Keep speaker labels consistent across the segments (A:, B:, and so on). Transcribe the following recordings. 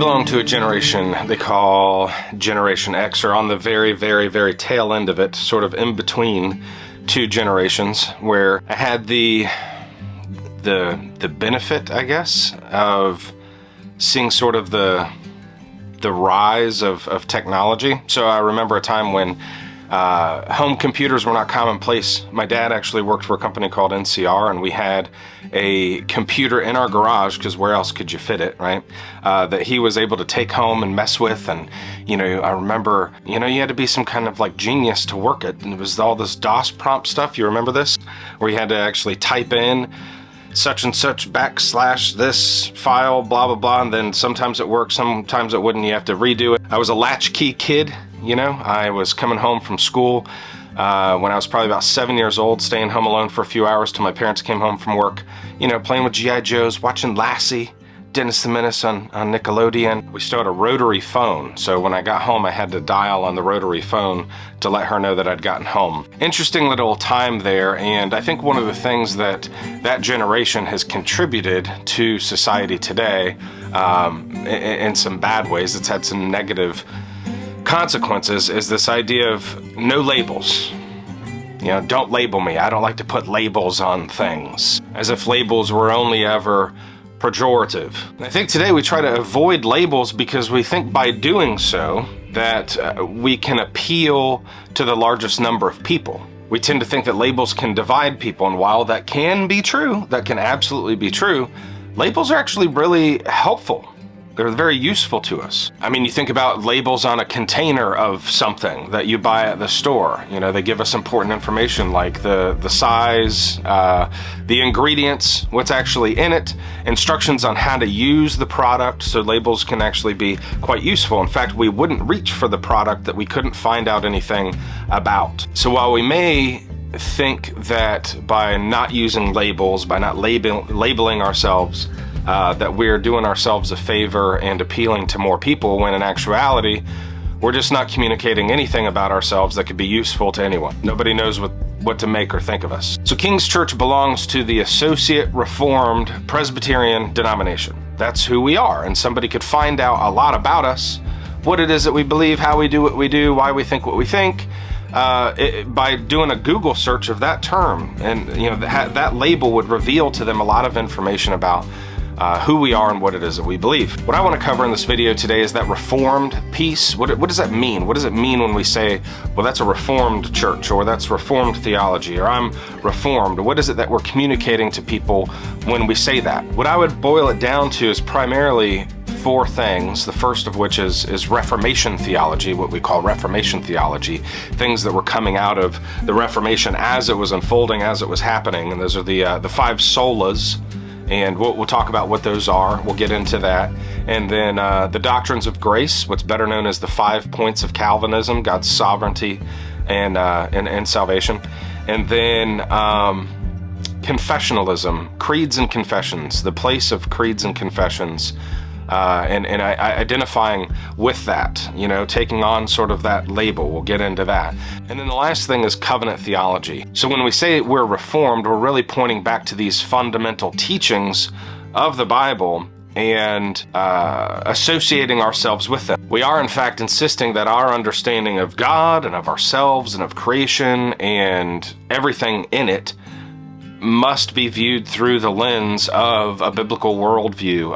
A: belong to a generation they call Generation X, or on the very, very, very tail end of it, sort of in between two generations, where I had the benefit, I guess, of seeing sort of the rise of technology. So I remember a time when home computers were not commonplace. My dad actually worked for a company called NCR, and we had a computer in our garage, because where else could you fit it, right? That he was able to take home and mess with. And, I remember, you had to be some kind of like genius to work it. And it was all this DOS prompt stuff. You remember this? Where you had to actually type in such and such / this file, blah, blah, blah. And then sometimes it worked, sometimes it wouldn't. You have to redo it. I was a latchkey kid. I was coming home from school when I was probably about 7 years old, staying home alone for a few hours till my parents came home from work, playing with G.I. Joes, watching Lassie, Dennis the Menace on Nickelodeon. We still had a rotary phone, so when I got home I had to dial on the rotary phone to let her know that I'd gotten home. Interesting little time there, and I think one of the things that generation has contributed to society today, in some bad ways, it's had some negative consequences, is this idea of no labels. Don't label me. I don't like to put labels on things, as if labels were only ever pejorative. I think today we try to avoid labels because we think by doing so that we can appeal to the largest number of people. We tend to think that labels can divide people, and while that can be true, that can absolutely be true, labels are actually really helpful. They're very useful to us. I mean, you think about labels on a container of something that you buy at the store. They give us important information like the size, the ingredients, what's actually in it, instructions on how to use the product, so labels can actually be quite useful. In fact, we wouldn't reach for the product that we couldn't find out anything about. So while we may think that by not using labels, by not labeling ourselves, that we're doing ourselves a favor and appealing to more people, when in actuality, we're just not communicating anything about ourselves that could be useful to anyone. Nobody knows what to make or think of us. So King's Church belongs to the Associate REFORMED Presbyterian denomination. That's who we are, and somebody could find out a lot about us, what it is that we believe, how we do what we do, why we think what we think, by doing a Google search of that term. And that label would reveal to them a lot of information about who we are and what it is that we believe. What I want to cover in this video today is that reformed piece. What does that mean? What does it mean when we say, well, that's a reformed church, or that's reformed theology, or I'm reformed? What is it that we're communicating to people when we say that? What I would boil it down to is primarily four things. The first of which is Reformation theology, what we call Reformation theology, things that were coming out of the Reformation as it was unfolding, as it was happening. And those are the five solas. And we'll talk about what those are. We'll get into that. And then the doctrines of grace, what's better known as the 5 points of Calvinism, God's sovereignty and salvation. And then confessionalism, creeds and confessions, the place of creeds and confessions, and identifying with that, taking on sort of that label. We'll get into that. And then the last thing is covenant theology. So when we say we're reformed, we're really pointing back to these fundamental teachings of the Bible and associating ourselves with them. We are, in fact, insisting that our understanding of God and of ourselves and of creation and everything in it must be viewed through the lens of a biblical worldview,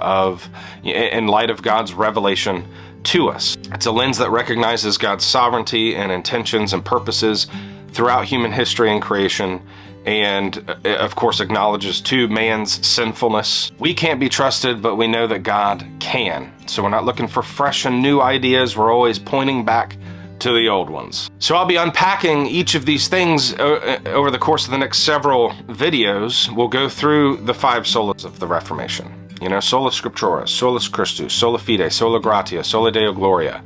A: in light of God's revelation to us. It's a lens that recognizes God's sovereignty and intentions and purposes throughout human history and creation, and of course acknowledges too man's sinfulness. We can't be trusted, but we know that God can. So we're not looking for fresh and new ideas. We're always pointing back to the old ones. So I'll be unpacking each of these things over the course of the next several videos. We'll go through the 5 solas of the Reformation. Sola Scriptura, Solus Christus, Sola Fide, Sola Gratia, Sola Deo Gloria.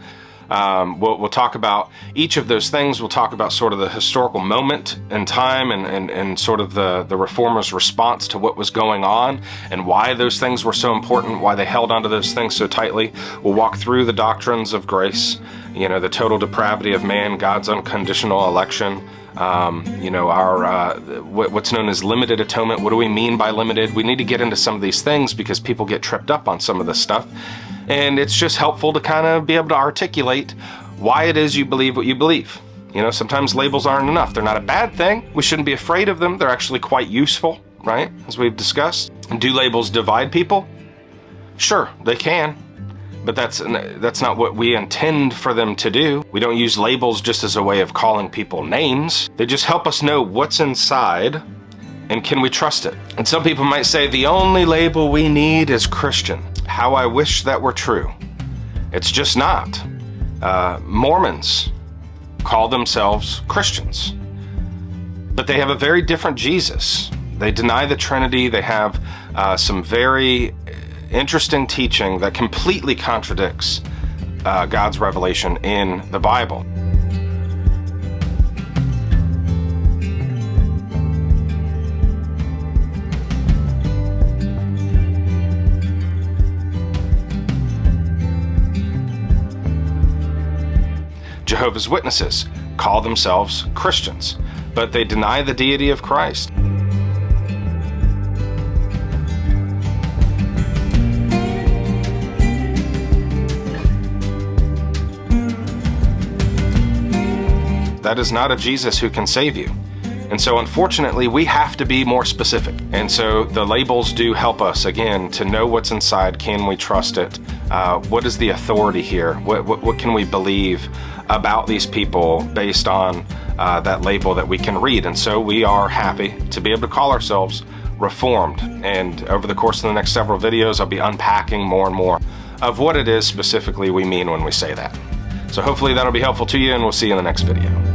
A: We'll talk about each of those things. We'll talk about sort of the historical moment in time and sort of the Reformers' response to what was going on and why those things were so important, why they held onto those things so tightly. We'll walk through the doctrines of grace, the total depravity of man, God's unconditional election, what's known as limited atonement. What do we mean by limited? We need to get into some of these things because people get tripped up on some of this stuff. And it's just helpful to kind of be able to articulate why it is you believe what you believe. Sometimes labels aren't enough. They're not a bad thing. We shouldn't be afraid of them. They're actually quite useful, right? As we've discussed. Do labels divide people? Sure, they can. But that's not what we intend for them to do. We don't use labels just as a way of calling people names. They just help us know what's inside and can we trust it. And some people might say the only label we need is Christian. How I wish that were true. It's just not. Mormons call themselves Christians, but they have a very different Jesus. They deny the Trinity. They have some very interesting teaching that completely contradicts God's revelation in the Bible. Jehovah's Witnesses call themselves Christians, but they deny the deity of Christ. That is not a Jesus who can save you. And so unfortunately, we have to be more specific. And so the labels do help us, again, to know what's inside. Can we trust it? What is the authority here? What can we believe about these people based on that label that we can read? And so we are happy to be able to call ourselves Reformed. And over the course of the next several videos, I'll be unpacking more and more of what it is specifically we mean when we say that. So hopefully that'll be helpful to you, and we'll see you in the next video.